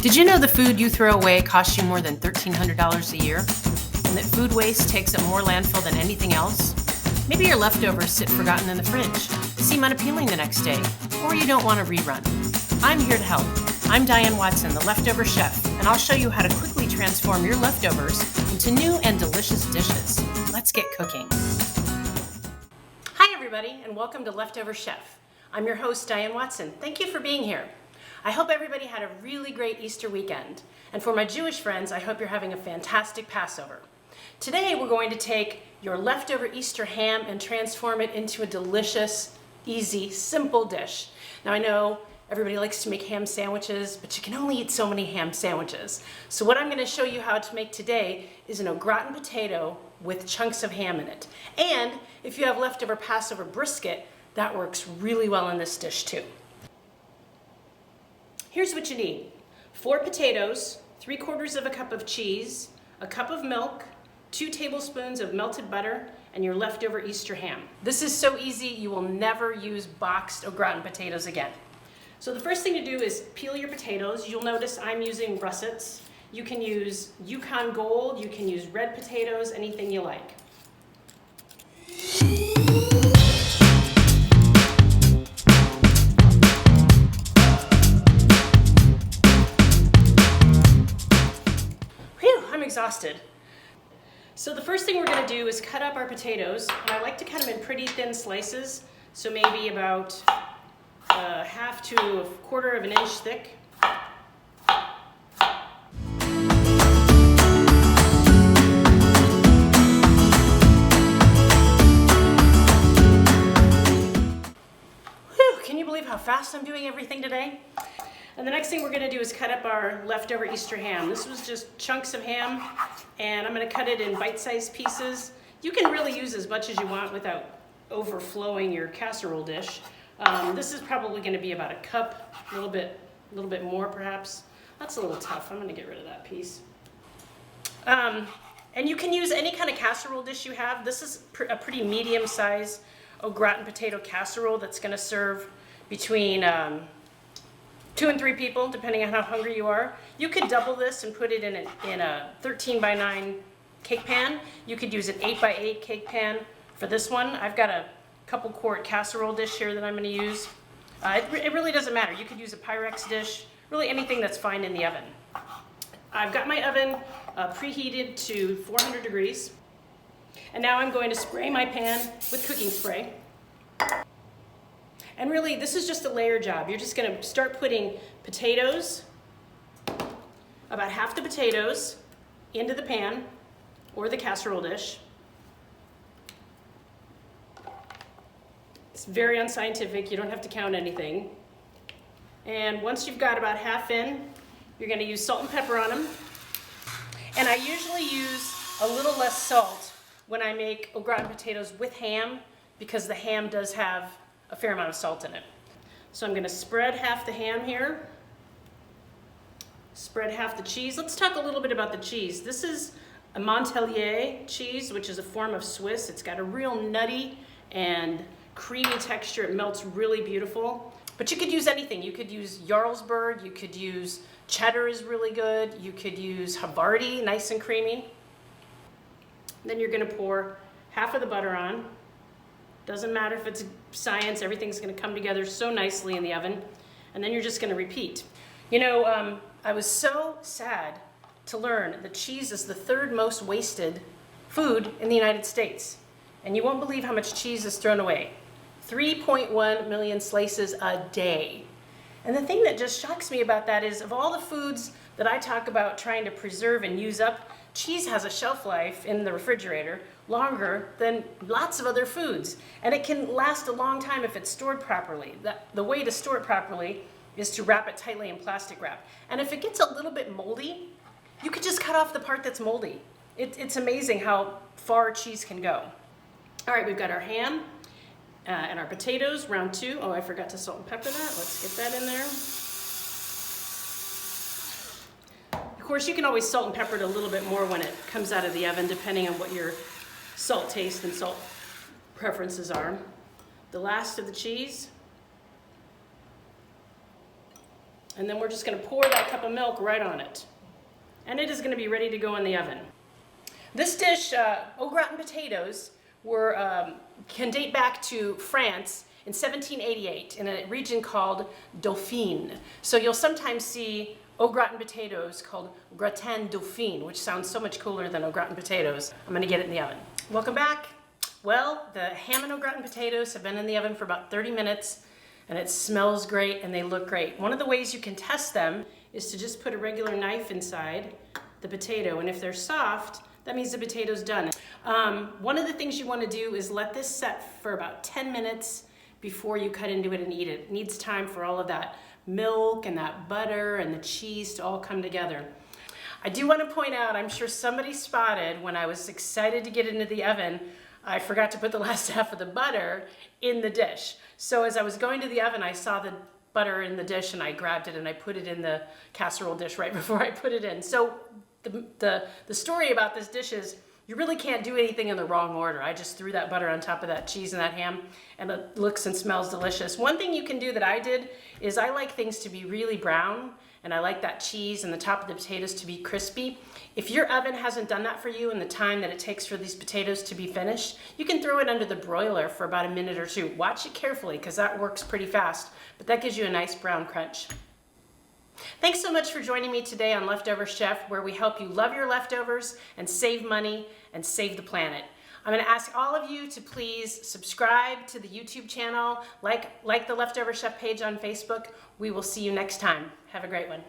Did you know the food you throw away costs you more than $1,300 a year? And that food waste takes up more landfill than anything else? Maybe your leftovers sit forgotten in the fridge, seem unappealing the next day, or you don't want a rerun. I'm here to help. I'm Diane Watson, the leftover chef, and I'll show you how to quickly transform your leftovers into new and delicious dishes. Let's get cooking. Hi everybody, and welcome to Leftover Chef. I'm your host, Diane Watson. Thank you for being here. I hope everybody had a really great Easter weekend. And for my Jewish friends, I hope you're having a fantastic Passover. Today, we're going to take your leftover Easter ham and transform it into a delicious, easy, simple dish. Now, I know everybody likes to make ham sandwiches, but you can only eat so many ham sandwiches. So what I'm going to show you how to make today is an au gratin potato with chunks of ham in it. And if you have leftover Passover brisket, that works really well in this dish too. Here's what you need: 4 potatoes, 3/4 cup of cheese, a cup of milk, 2 tablespoons of melted butter, and your leftover Easter ham. This is so easy, you will never use boxed au gratin potatoes again. So the first thing to do is peel your potatoes. You'll notice I'm using russets. You can use Yukon Gold, you can use red potatoes, anything you like. Exhausted. So the first thing we're going to do is cut up our potatoes, and I like to cut them in pretty thin slices, so maybe about half to a quarter of an inch thick. Whew, can you believe how fast I'm doing everything today? And the next thing we're going to do is cut up our leftover Easter ham. This was just chunks of ham, and I'm going to cut it in bite-sized pieces. You can really use as much as you want without overflowing your casserole dish. This is probably going to be about a cup, a little bit more perhaps. That's a little tough. I'm going to get rid of that piece. And you can use any kind of casserole dish you have. This is a pretty medium-sized au gratin potato casserole that's going to serve between 2 and 3 people, depending on how hungry you are. You could double this and put it in a 13x9 cake pan. You could use an 8x8 cake pan for this one. I've got a couple quart casserole dish here that I'm going to use. It really doesn't matter. You could use a Pyrex dish, really anything that's fine in the oven. I've got my oven preheated to 400 degrees. And now I'm going to spray my pan with cooking spray. And really, this is just a layer job. You're just going to start putting potatoes, about half the potatoes, into the pan or the casserole dish. It's very unscientific. You don't have to count anything. And once you've got about half in, you're going to use salt and pepper on them. And I usually use a little less salt when I make au gratin potatoes with ham, because the ham does have a fair amount of salt in it. So I'm going to spread half the ham here, spread half the cheese. Let's talk a little bit about the cheese. This is a Montpellier cheese, which is a form of Swiss. It's got a real nutty and creamy texture. It melts really beautiful. But you could use anything. You could use Jarlsberg, you could use cheddar is really good, you could use Havarti, nice and creamy. Then you're going to pour half of the butter on. Doesn't matter if it's science, everything's going to come together so nicely in the oven. And then you're just going to repeat. You know, I was so sad to learn that cheese is the 3rd most wasted food in the United States. And you won't believe how much cheese is thrown away. 3.1 million slices a day. And the thing that just shocks me about that is, of all the foods that I talk about trying to preserve and use up, cheese has a shelf life in the refrigerator longer than lots of other foods. And it can last a long time if it's stored properly. The way to store it properly is to wrap it tightly in plastic wrap. And if it gets a little bit moldy, you could just cut off the part that's moldy. It's amazing how far cheese can go. All right, we've got our ham and our potatoes, round 2. Oh, I forgot to salt and pepper that. Let's get that in there. Of course, you can always salt and pepper it a little bit more when it comes out of the oven, depending on what your salt taste and salt preferences are. The last of the cheese. And then we're just gonna pour that cup of milk right on it. And it is gonna be ready to go in the oven. This dish, au gratin potatoes, can date back to France in 1788 in a region called Dauphine. So you'll sometimes see au gratin potatoes called gratin dauphine, which sounds so much cooler than au gratin potatoes. I'm gonna get it in the oven. Welcome back. Well, the ham and au gratin potatoes have been in the oven for about 30 minutes, and it smells great and they look great. One of the ways you can test them is to just put a regular knife inside the potato, and if they're soft, that means the potato's done. One of the things you want to do is let this set for about 10 minutes before you cut into it and eat it. It needs time for all of that milk and that butter and the cheese to all come together. I do want to point out, I'm sure somebody spotted when I was excited to get into the oven, I forgot to put the last half of the butter in the dish. So as I was going to the oven, I saw the butter in the dish and I grabbed it and I put it in the casserole dish right before I put it in. So the story about this dish is you really can't do anything in the wrong order. I just threw that butter on top of that cheese and that ham, and it looks and smells delicious. One thing you can do that I did is I like things to be really brown, and I like that cheese and the top of the potatoes to be crispy. If your oven hasn't done that for you in the time that it takes for these potatoes to be finished, you can throw it under the broiler for about a minute or two. Watch it carefully because that works pretty fast, but that gives you a nice brown crunch. Thanks so much for joining me today on Leftover Chef, where we help you love your leftovers and save money and save the planet. I'm going to ask all of you to please subscribe to the YouTube channel, like the Leftover Chef page on Facebook. We will see you next time. Have a great one.